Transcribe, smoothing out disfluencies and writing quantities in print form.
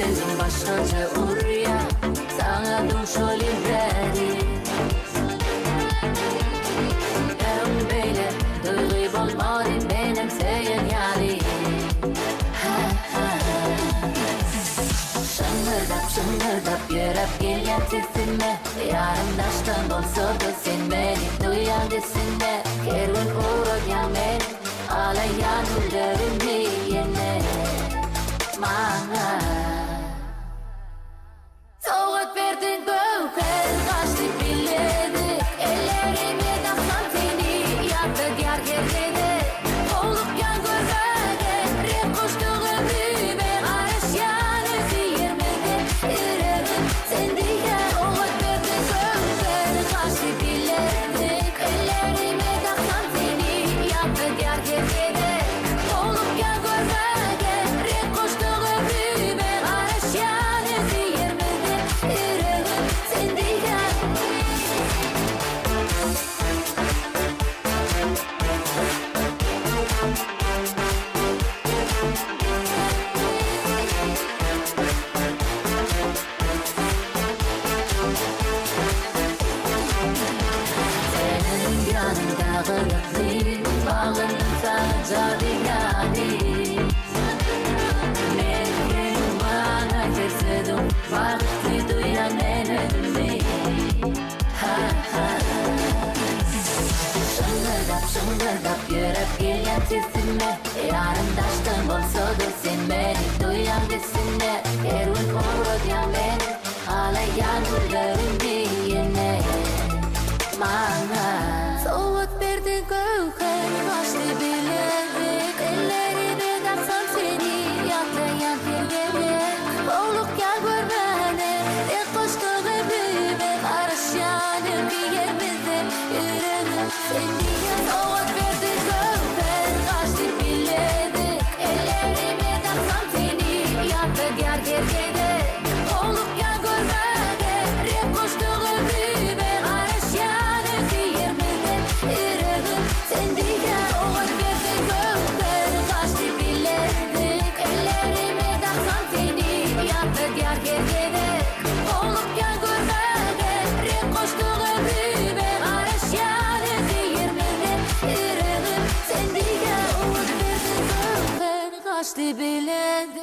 Gözüm başkaca urya sana duşoli veri Erim beyle duyguy bolmadim benim seyin yari Şıngırdap yürüp gelyen sesime Yarımdaştan bolsa da sen beni duyan desinde Kervin uğrayan beni ağlayan güllerimni yine Mana Soğuk verdin göğe kaçtı biledi Ellerime taksan seni yattı diyar gezedi Olup yan gözüge rep koştuğu büyüme Arışyan özü yermedi Yüreğim sen diye Soğuk verdin göğe kaçtı biledi Ellerime taksan seni yattı diyar gezedi Olup yan gözüge rep koştuğu büyüme Arışyan özü yermedi Yüreğim sen diye Senin yanında kırıklıyım Bağlandım sana cadigani Mevkim bana kesedim Vakti duyan en ödümü Şıngırdap yürüp gelen sesime Yarımdaştan bolsa da sen beni duyan desinde Erwin uğrayan beni ağlayan güllerimni yine Mana Soğuk verdin göğe kaçtı bilezik Ellerime taksam seni yaklayan tergede Olup gel gör beni tek koştuğu büyüme Arışyanım bir yerimizde yüreğim sen diye Soğuk verdin göğe kaçtı bilezik Ellerime taksam seni yaklayan tergede Olup gel gör beni tek koştuğu büyüme Arışyanım bir yerimizde yüreğim sen diye Soğuk verdin göğe kaçtı bilezik Ellerime taksam seni yaklayan tergede Olup gel gör beni tek koştuğu büyüme Arışyanım bir yerimizde yüreğim sen diye Soğuk verdin göğe kaçtı bilezik